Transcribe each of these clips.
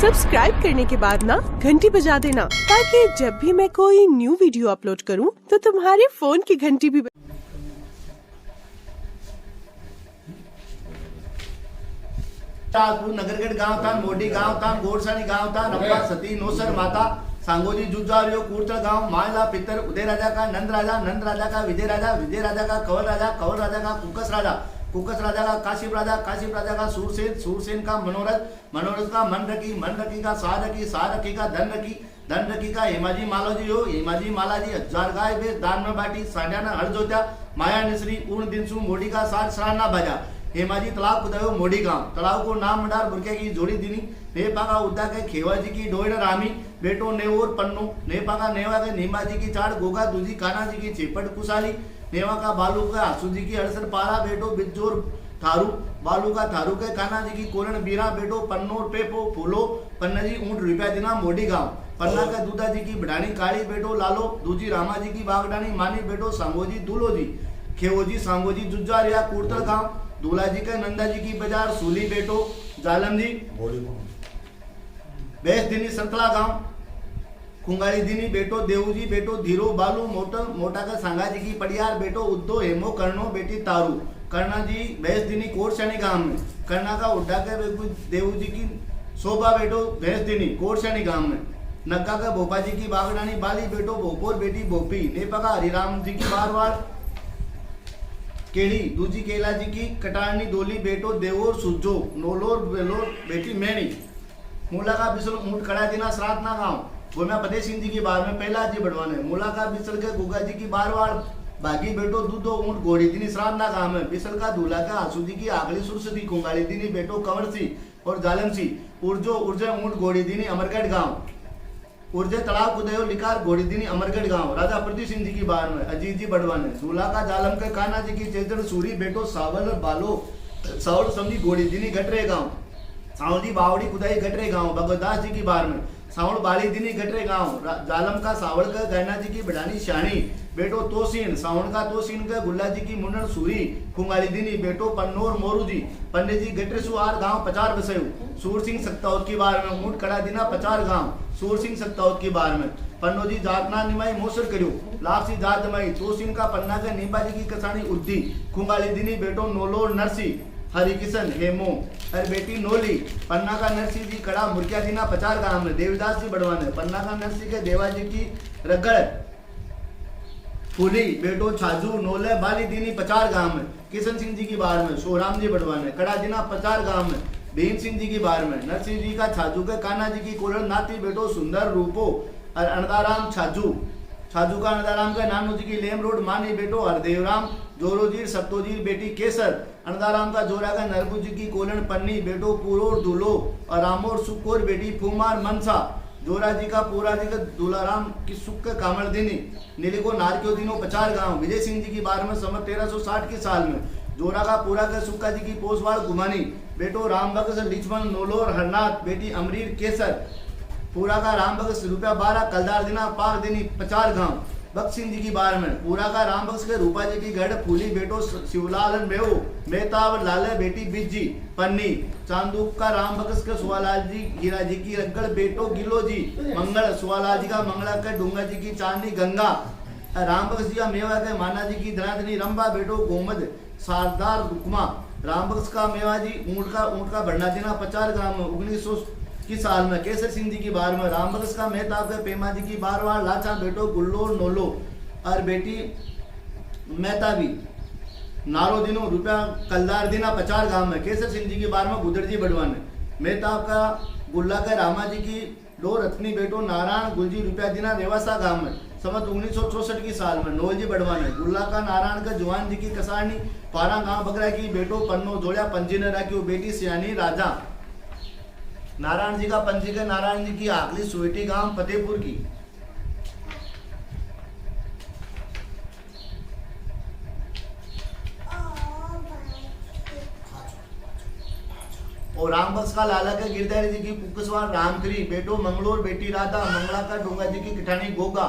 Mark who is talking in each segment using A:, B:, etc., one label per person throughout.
A: Subscribe करने के बाद ना घंटी बजा देना, ताकि जब भी मैं कोई न्यू वीडियो अपलोड करूं तो तुम्हारे फोन की घंटी भी
B: नगरगढ़ गांव था, मोडी गांव था, गोरसानी गांव था, रप्पा सती नोसर माता, सांगोजी जुजारियो कूर्तल गांव, मायला पितर, उदय राजा का नंद राजा का विजय राजा का कवर राजा का कुकस राजा का काशिप राजा का सूरसेन का मनोरथ का मन रखी का सारखी का धन रखी का हेमाजी मालाजी हजार गाय बेच दान में बाटी सांड्याना हर जोत्या माया निसरी पूर्ण दिनसु मोडी का सार सराहना बाजा हेमाजी तालाब खुदायो मोडी गांव, तालाब को नाम मंडार बुरके की जोड़ी दिनी ने पाका उद्दा के खेवाजी की डोयन रामी बेटो नेवर पन्नू ने पाका नेवा के नीमाजी की चाड़ गोगा दूजी काना जी की चेपट कुसाली नेवा का बालू का आसुजी की अड़सर पारा बेटो बिजोर थारू बालू का थारू के काना जी की कोरण बीरा बेटो पन्नोर पेपो फूलो पन्ना जी ऊंट रुपया दिना मोडी गांव, पन्ना के दूधा जी की बढ़ानी काली बेटो लालो दूजी रामा जी की बागडानी मानी बेटो सांगोजी दूलोजी खेवोजी सांगोजी जुज्जारिया कूर्तल गांव, दूल्हा जी के नंदा जी की बाजार सूली बेटो जालम जी बेस दिनी संतला गांव, खुंगारी दिनी बेटो देवजी बेटो धीरो बालू मोटा का सांगा जी की पड़ियार बेटो उद्दो हेमो कर्णो बेटी तारू कर्णा जी बेस दिनी कोटशानी गांव में, कर्णा का उड्डा के देवू जी की शोभा बेटो भैंस दिनी कोटशानी गांव में, नक्का का भोपा जी की बागडानी बाली बेटो भोपोर बेटी भोपी नेपा का हरिराम जी की बारवाड़ केड़ी दूजी केला जी की कटारनी दोली बेटो देवोर सुजो नोलोर बेलोर बेटी मैनी मूला का बिसल ऊंट कड़ा दिना श्राद्ध ना गांव, गोम्या पदेश सिंह जी की बार में पहला जी बढ़वाने मूला का बिसल के गुगा जी की बारवाड़ बागी बेटो दूधो ऊंट घोड़ी दिनी श्राद्ध ना गांव में, बिसल का दूल्हा का आसू जी की आगली सुरसदी कुंगाली दिनी बेटो कंवर सिंह और जालम सिंह उर्जे ऊंट घोड़ी दिनी अमरगढ़ गांव, उर्जे तालाब कुदयो लिकार घोड़ी दिनी अमरगढ़ गांव, राजा प्रदीप सिंह जी की बार में अजीत जी बढ़वाने दूल्हा का जालम के काना जी की चेतन सूरी बेटो सावल बालो सावल समझी घोड़ी दिनी गटरे गांव, सावली बावड़ी कुदाई गटरे गांव, भगवदास जी की बार में सावल बाली दिनी गटरे गांव, जालम का सावल का गैना जी की बढ़ानी शानी बेटो तोसीन सावण का तोसीन का गुल्ला जी की मुन्नर सूरी खुंगाली दिनी बेटो पन्नोर मोरू जी पंडित जी गटरे सुहार गांव 50 बसयु, सूर सिंह सत्तावत की बार में ऊंट कड़ा दिना 50 गांव, सूर सिंह सत्तावत की बार में पन्नो जी जातना निमाई मोसर करियो लापसी जात जमाई तोसीन का पन्ना के नीबा जी की कसानी उद्दी खुंगाली दिनी बेटो नोलोर नरसी हरि किशन हेमो और बेटी नोली, पन्ना का नरसी जी कड़ा मुर्किया दिना 50 गांव में, देवदास जी बढ़वाने पन्ना का नरसी के देवा जी की रगड़ फूली बेटो छाजू नोले बाली दिनी 50 गांव में, किशन सिंह जी की बार में सोहराम जी बढ़वाने कड़ा दिना 50 गांव में, भीम सिंह जी की बार में नरसिंह जी का छाजू के काना जी की कोलन नाती बेटो सुंदर रूपो और अनदाराम छाजू का अनदाराम का नानू जी की लेम रोड मानी बेटो हरदेवराम जोरोजीर सप्तोजीर बेटी केसर, अनदाराम का जोरा का नरबू जी की कोलन पन्नी बेटो पुरोर दुलो और रामोर सुकोर बेटी फूमार मनसा, जोरा जी का पूरा जी का दुलाराम की सुख के कामर दिनी नीलिको नारक्यो दिनो 50 गांव, विजय सिंह जी की बार में समर 1360 के साल में जोरा का पूरा का सुक्का जी की पोसवाड़ गुमानी बेटो राम भगत लिचमन नोलोर हरनाथ बेटी अमरीर केसर, पूरा का राम भगत रुपया 12 कलदार दिना पार दिनी 50 गांव, भक्त सिंह जी की बार में पूरा का राम भक्त के रूपा जी की गढ़ फूली बेटो शिवलाल मेहू मेहताब लाले बेटी बिज्जी पन्नी, चांदूक का राम भगत के सुवालाल जी हीरा जी की रगड़ बेटो गिलो जी मंगल, सुवालाल जी का मंगला के डूंगा जी की चांदी गंगा, राम भगत जी का मेवा के माना जी की धनाधनी रंबा बेटो गोमद सारदार रुकमा, राम भगत का मेवा जी ऊंट का बढ़ना देना 50 ग्राम में 1900 की साल में, केसर सिंह जी की बार में राम भगत का मेहताब के पेमा जी की बारवार लाचा बेटो गुल्लो नोलो और बेटी मेहताबी नारो दिनो रुपया कलदार दिना 50 गांव में, केसर सिंह जी की बार में गुदर जी बढ़वाने मेहताब का गुल्ला के रामा जी की दो रत्नी बेटो नारायण गुलजी रुपया दिना रेवासा गांव में, समत 1964 की साल में नोल जी बढ़वाने गुल्ला का नारायण का जवान जी की कसारनी पारा गांव बगरा की बेटो पन्नो जोड़िया पंजी ने रखी बेटी सियानी राजा, नारायण जी का पंजी के नारायण जी की आखली सुवेटी गांव फतेहपुर की, और राम बख्श का लाला के गिरधारी जी की पुकसवार रामत्री बेटो मंगलोर बेटी राधा, मंगला का डोंगा जी की किठानी गोगा,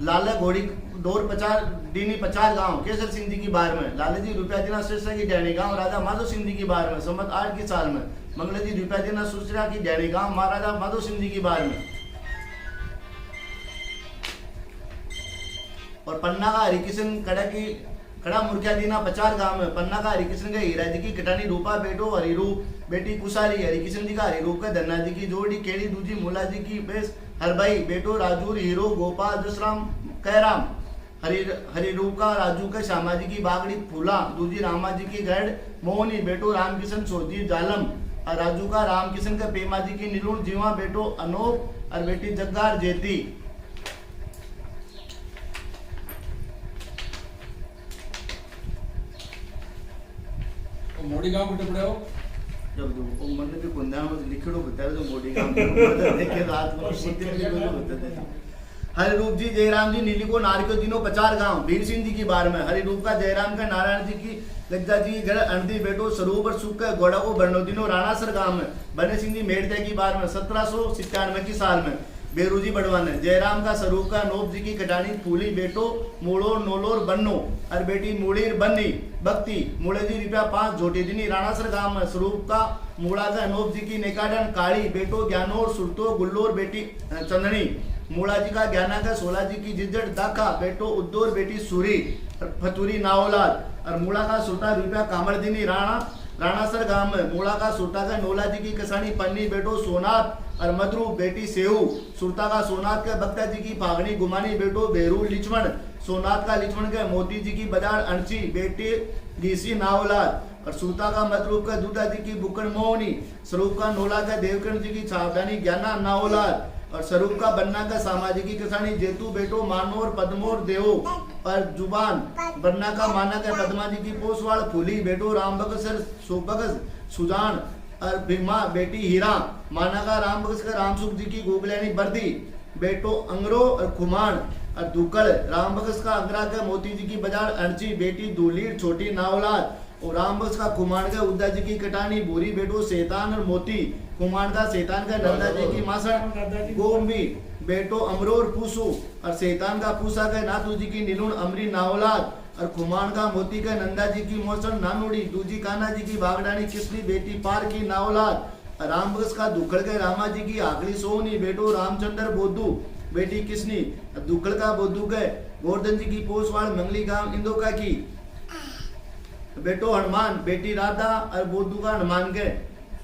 B: लाला घोड़ी डोर 50 डीनी 50 गांव केसर सिंह जी की बार में, लाला जी रुपया दिना सुसरा की डैनी गांव राजा माधो सिंह जी की बार में संमत 8 की साल में, मंगला जी रुपया दिना सुसरा की डैनी गांव महाराजा माधो सिंह जी की बार में। और पन्ना का हरिकिशन कड़ा मुर्खिया दीना 50 गांव में, पन्ना का हरिकिशन का हीरा जी की कटानी रूपा बेटो हरिरूप बेटी कुशाली, हरिकिशन जी का हरिरूप का धन्ना जी की जोड़ी केड़ी दूजी मूला जी की बेस हरभाई बेटो राजूर हीरो गोपाल दशराम कैराम, हरिरूप का राजू का श्यामा जी की बागड़ी फूला, दूजी रामा जी की गढ़ मोहनी बेटो रामकिशन सोजी जालम, और राजू का रामकिशन का पेमा जी की नीलूण जीवा बेटो अनोप और बेटी जग्गार जेती।
C: मोड़ी गांव कुठे पड़े हो?
B: जब वो मन में भी कुंदा में लिखड़ो बता जो मोड़ी गांव में देखे रात में सीधे में भी बताते थे। हरिरूप जी जयराम जी नीली को नार के दिनों 50 गांव भीर सिंह जी की बार में, हरिरूप का जयराम का नारायण जी की लज्जा जी घर अंधी बेटो स्वरूप और सुख का घोड़ा को बरनो दिनों राणासर गांव में, बने सिंह जी मेड़ते की बार में 1797 की साल में, बेरूजी बड़वान है जयराम का स्वरूप का नोब जी की कटानी फूली बेटो मूड़ो नोलोर बन्नो और बेटी मूड़ीर बन्नी भक्ति मूड़े जी रुपया 5 झोटी दिनी राणासर गांव में, स्वरूप का मूड़ा का नोब जी की नेकाडन काली बेटो ज्ञानोर सुरतो गुल्लोर बेटी चंदनी, मूड़ा जी का ज्ञाना का 16 जी की जिज्जड़ दाखा बेटो उद्दोर बेटी सूरी फतूरी नाओलाद, और मूड़ा का सुरता रुपया कामरदिनी राणासर गांव में, मूड़ा का सुरता का नोला जी की कसानी पन्नी बेटो सोनाथ और मधुरू बेटी सेहू, सुरता का सोनाथ के बख्ता जी की फागनी गुमानी बेटो बेरू लिचमण, सोनाथ का लिचमण के मोती जी की बजार अणची बेटी गीसी नाओलाद, और सुरता का मधुरूप का दूधा जी की बुकन मोहनी, स्वरूप का नोला का देवकर्ण जी की छावदानी ज्ञाना नाओलाद, और स्वरूप का बन्ना का सामाजिक की कसानी जेतू बेटो मानोर पद्मोर देव, और जुबान बन्ना का माना का पद्मा जी की पोसवाड़ फूली बेटो रामबक्सर सोबक्स सुजान, और भीमा बेटी हीरा माना का रामबक्स का रामसुख जी की गोगलैनी बर्दी बेटो अंगरो और खुमान, और दुकड़ रामबक्स का अंगरा का मोती जी की बाजार अर्ची बेटी दूलीर छोटी नावलाद, और रामबक्स का खुमान का उद्दा जी की कटानी बोरी बेटो शैतान और मोती, कुमार का शैतान का नंदा जी की मासण गोम्बी बेटो अमरोर पूसू, और शैतान का पूसा का नाथू जी की नीलुण अमरी नावलाद, और खुमान का मोती का नंदा जी की मौसम नानुड़ी दूजी कान्हा जी की बागडानी किसली बेटी पार की नावलाद, रामबक्स का दुखड़ के रामा जी की आखिरी सोहनी बेटो रामचंद्र बोधू बेटी किसनी, दुखड़ का बोधू के गोवर्धन जी की पोसवाड़ मंगली गांव इंदोका की बेटो हनुमान बेटी राधा, और बोधू का हनुमान के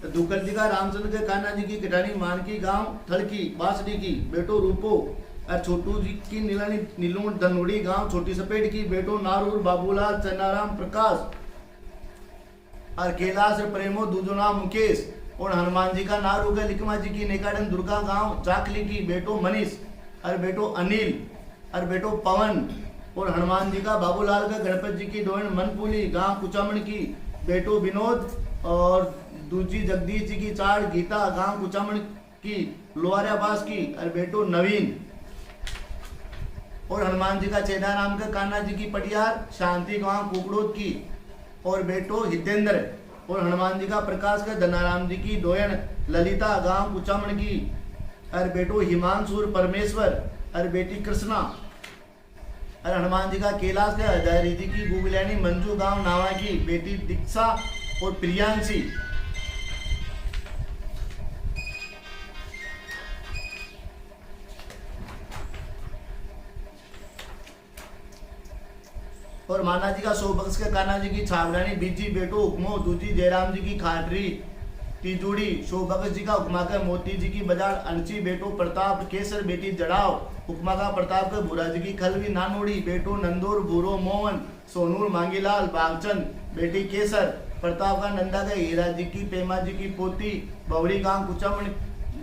B: दुखड़ जी का रामचंद्र के कान्हा जी की कटानी मानकी गांव थड़की बासडी की बेटो रूपो, और छोटू जी की नीलूण धनुड़ी गांव छोटी सपेट की बेटो नारूर बाबूलाल चन्नाराम प्रकाश, और कैलाश प्रेमो दूजो नाम मुकेश, और हनुमान जी का नारू के लिकमा जी की नेकाडन दुर्गा गांव चाकली की बेटो मनीष, और बेटो अनिल, और बेटो पवन, और हनुमान जी का बाबूलाल का गणपत जी की डोइन मनपुली गांव कुचामण की बेटो विनोद, और दूजी जगदीश जी की चाड़ गीता गांव कुचामण की लोहाराबास की, और बेटो नवीन, और हनुमान जी का चेदाराम का कान्हा जी की पटियार शांति गांव कुकड़ोद की, और बेटो हितेंद्र, और हनुमान जी का प्रकाश का धनाराम जी की दोयन ललिता गांव कुचामण की, और बेटो हिमांशुर परमेश्वर, और बेटी कृष्णा, और हनुमान जी का कैलाश का हजारी जी की गुगलैनी मंजू गांव नावा की बेटी दीक्षा और प्रियांशी, और माना जी का सोबक्स के कान्हा जी की छावरानी बीजी बेटो हुक्मो दूजी जयराम जी की खाटरी तीजूड़ी, शोभगत जी का हुक्मा का मोती जी की बाजार अनची बेटो प्रताप केसर बेटी जड़ाव, हुक्मा का प्रताप का भूरा जी की खलवी नानोड़ी बेटो नंदोर भूरो मोहन, सोनूर मांगीलाल बागचंद बेटी केसर, प्रताप का नंदा का हीरा जी की पेमा जी की पोती बवड़ी गांव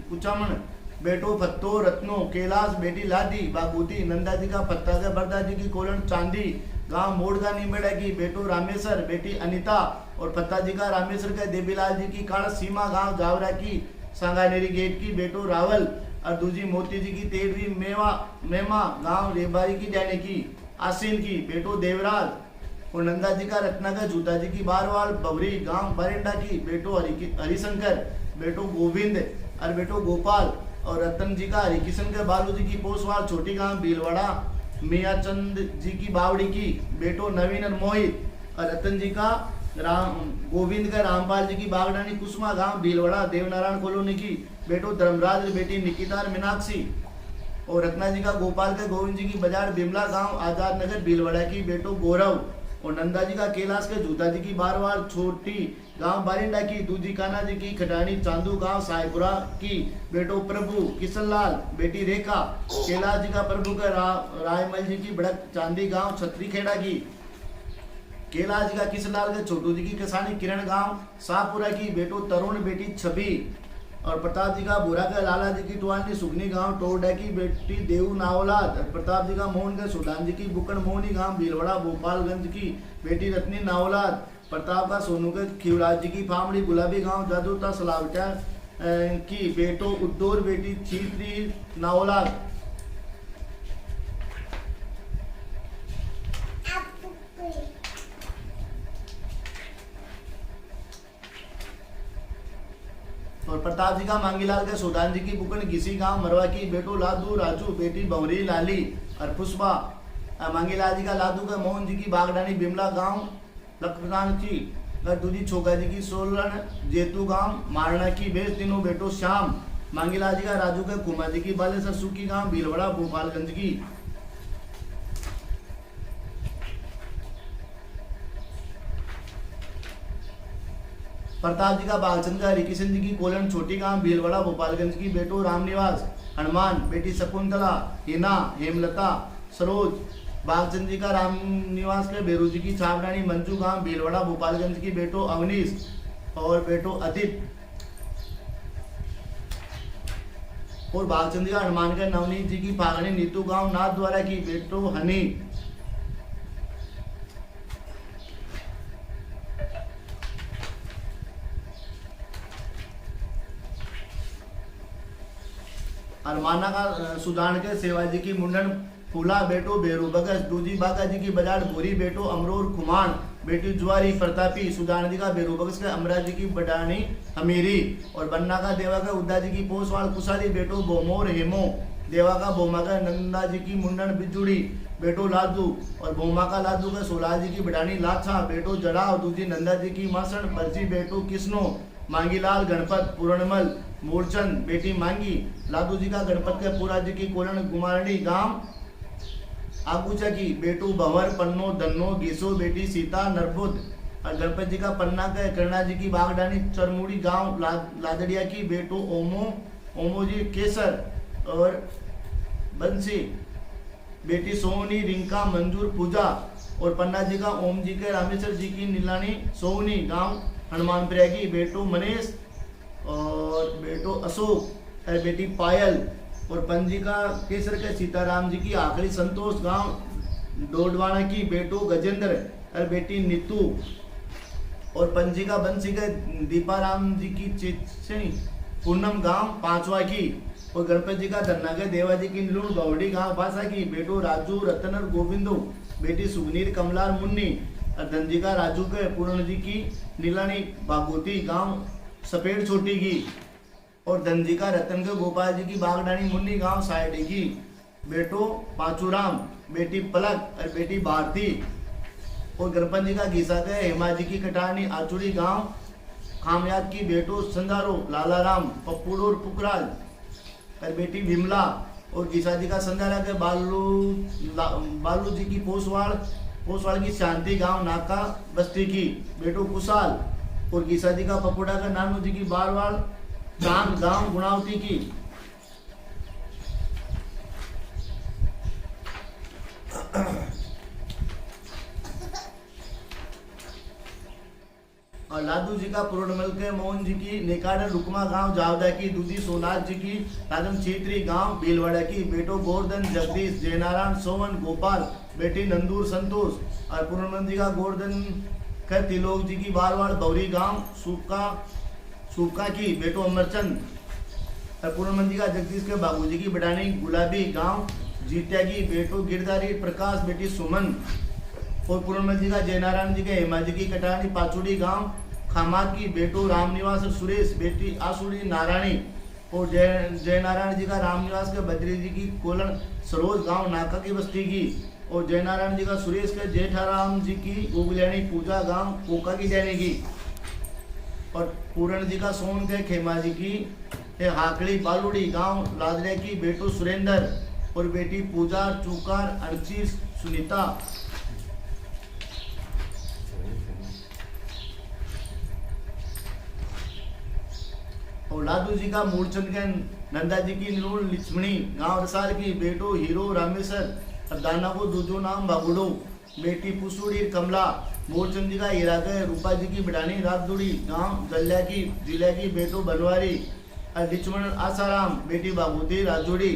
B: कुचामण बेटो फत्तो रत्नो, कैलाश बेटी लादी बागूती, नंदा जी का पत्ता का बरदा जी की कोलन चांदी गांव मोड़गा निमेड़ा की बेटो रामेश्वर बेटी अनिता, और फत्ता जी का रामेश्वर का देवीलाल जी की काड़ सीमा गांव जावरा की सांगानेरी गेट की बेटो रावल, और दूजी मोती जी की तेरवी मेमा गांव रेबारी की जाने की आसीन की बेटो देवराज, और नंदा जी का रत्ना का जूता जी की बारवाल बवरी गांव बरेंडा की बेटो हरिशंकर बेटो गोविंद, और बेटो गोपाल, और रतन जी का हरिकिशन के बालू जी की पोसवाल छोटी गांव भीलवाड़ा, मियाचंद जी की बावड़ी की बेटो नवीन और मोहित, और रतन जी का गोविंद का रामपाल जी की बागडानी कुसुमा गांव भीलवाड़ा देवनारायण कॉलोनी की बेटो धर्मराज और बेटी निकिता और मीनाक्षी, और रत्ना जी का गोपाल के गोविंद जी की बाजार बिमला गांव आजाद नगर भीलवाड़ा की बेटो गौरव, और नंदा जी का कैलाश के जूता जी की बारवाल छोटी गांव बारिंडा की दूजी कान्हा जी की खटानी चांदू गांव साहेपुरा की बेटो प्रभु किशनलाल बेटी रेखा, कैलाश जी का प्रभु का रायमल जी की बड़क चांदी गांव छत्री खेड़ा की, कैलाश जी का किशनलाल के छोटू जी की किसानी किरण गांव शाहपुरा की बेटो तरुण बेटी छवि, और प्रताप जी का बोरा का लाला जी की टुआनी सुगनी गांव टोरडा की बेटी देव नावलाद, और प्रताप जी का मोहन के सुल्तान जी की बुकन मोहनी गांव भीलवाड़ा भोपालगंज की बेटी रत्नी नावलाद, प्रताप का सोनू के खिवराज जी की फामड़ी गुलाबी गांव जादूता सलावटा की बेटो उद्दौर बेटी छीत्री नावलाद, और प्रताप जी का मांगीलाल के सुल्तान जी की बुकन घिसी गांव मरवा की बेटो लादू राजू बेटी भंवरी लाली, और पुष्पा मांगीलाल जी का लादू के मोहन जी की बागडानी बिमला गांव लखनान की, दूधी छोका जी की सोलन जेतू गांव मारना की बेस तीनों बेटो श्याम, मांगीलाल जी का राजू के कुमा जी की बालेसर सुखी गांव भीलवाड़ा भोपालगंज की, प्रताप जी का बागचंद का हरिकिशन जी की कोलन छोटी गांव भीलवाड़ा भोपालगंज की बेटो रामनिवास हनुमान बेटी शकुंतला हिना हेमलता सरोज, बागचंद जी का रामनिवास के बेरू जी की छावडानी मंजू गांव भीलवाड़ा भोपालगंज की बेटो अवनीश और बेटो अदित, और बागचंद जी का हनुमान के नवनीत जी की फागनी नीतू गांव नाथ द्वारा की बेटो हनी, और माना का सुदान के सेवाजी की मुंडन फूला बेटो बेरू बगस, दूजी बागा जी की बजाड़ भूरी बेटो अमरोर खुमान बेटी जुआरी प्रतापी, सुदान जी का बेरू बगस के अमरा जी की बडानी हमीरी, और बन्ना का देवा का उद्दा जी की पोसवाल कुशाली बेटो बोमोर हेमो, देवा का बोमा का नंदा जी की मुंडन बिजुड़ी बेटो लादू, और बोमा का लादू का सोला जी की बडानी लाछा बेटो जड़ाव, दूजी नंदा जी की मासण बरसी बेटो किस्नो, मांगीलाल गणपत पूर्णमल मूलचंद बेटी मांगी, लादू जी का गणपत के पूरा जी की कोलन गुमारणी गांव आगूचा की बेटू भंवर पन्नो धन्नो घीसो बेटी सीता नरबुद, और गणपत जी का पन्ना के करना जी की बागडानी चरमुड़ी गांव लादड़िया की बेटो ओमो जी केसर, और बंसी बेटी सोहनी रिंका मंजूर पूजा, और पन्ना जी का ओम जी के रामेश्वर जी की नीलानी सोहनी गांव हनुमान प्रयागी बेटो मनीष और बेटो अशोक और बेटी पायल, और पंजी का केसर के सीताराम जी की आखिरी संतोष गांव डोडवाना की बेटो गजेंद्र और बेटी नीतू, और पंजी का बंसी के दीपाराम जी की चिचनी पूनम गांव पांचवा की, और गणपत जी का धन्ना के देवा जी की नीलूर गौड़ी गांव भाषा की बेटो राजू रतन और गोविंदो बेटी सुगनीर कमलार मुन्नी, और धनजी का राजू के पूर्ण जी की नीलानी बागोती गांव सफेद छोटी की, और धनजी का रतन के गोपाल जी की बागडानी मुन्नी गांव साइडी की बेटो पाचूराम बेटी पलक और बेटी भारती, और गणपत जी का घीसा के हेमा जी की कटानी आचुड़ी गांव खामयाद की बेटो संधारो लालाराम पप्पूड़ और पुकराज और बेटी विमला, और घीसा जी का संधारा के बालू जी की पोसवाड़ की शांति गांव नाका बस्ती की बेटो कुशाल, और घीसा जी का पपुड़ा का नानू जी की बारवाड़ चांद गांव गुणावती की, और लादू जी का पुरोडमल के मोहन जी की नेकाडर रुकमा गांव जावदा की, दूधी सोनाथ जी की राजम छेत्री गांव भीलवाड़ा की बेटो गोवर्धन जगदीश जयनारायण सोवन गोपाल बेटी नंदूर संतोष, और पुरोडमल जी का गोवर्धन के तिलोक जी की बारवाड़ बौरी गांव सूखा की बेटो अमरचंद, और पुरोडमल जी का जगदीश के बाबूजी की बडानी गुलाबी गांव जीत्या की बेटो गिरधारी प्रकाश बेटी सुमन, और पुरोडमल जी का जयनारायण जी के हेमा जी की कटानी पाचुड़ी गांव खामाद की बेटो रामनिवास और सुरेश बेटी आसुड़ी नारायणी, और जय नारायण जी का रामनिवास के बद्री जी की कोलन सरोज गांव नाका की बस्ती की। और जय नारायण जी का सुरेश के जेठाराम जी की उगलैनी पूजा गांव कोका की जैनी की। और पूरण जी का सोन के खेमा जी की हाकड़ी बालुड़ी गांव लादरे की बेटू सुरेंद्र और बेटी पूजा चूकार अर्ची सुनीता। और लादू जी का मूलचंद के नंदा जी की निरूल लिक्ष्मणी गांव रसाल की बेटो हीरो रामेश्वर और दाना को दूजो नाम बाबुडो बेटी पुसुड़ी कमला। मूलचंद जी का हीरा के रूपा जी की बिडानी रातदुड़ी गांव जल्या की जिला की बेटो बनवारी और लिक्ष्मण आसाराम बेटी बाबूती राजोड़ी।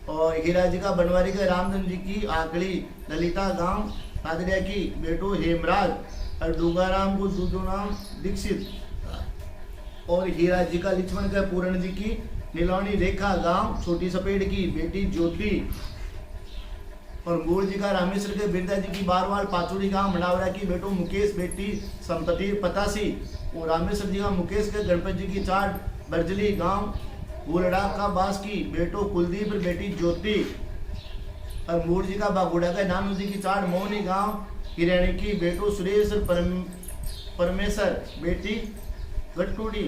B: और हीरा जी का बनवारी के रामचंद्र जी की आकड़ी ललिता गांव राजरिया की बेटो हेमराज और डूंगाराम को दूजो नाम दीक्षित। और हीरा जी का लक्ष्मण के पूरण जी की नीलौनी रेखा गांव छोटी सपेट की बेटी ज्योति। और मूल जी का रामेश्वर के बिरदा जी की बारवाल पाचुड़ी गांव मनावरा की बेटो मुकेश बेटी संपति पतासी। और रामेश्वर जी का मुकेश के गणपत जी की चाट बरजली गांव गुलड़ा का बास की बेटो कुलदीप बेटी ज्योति। और मूल जी का बागुड़ा का नानू जी की चाट मोहनी गांव हिरणी की बेटो सुरेश परमेश्वर बेटी गट्टूड़ी।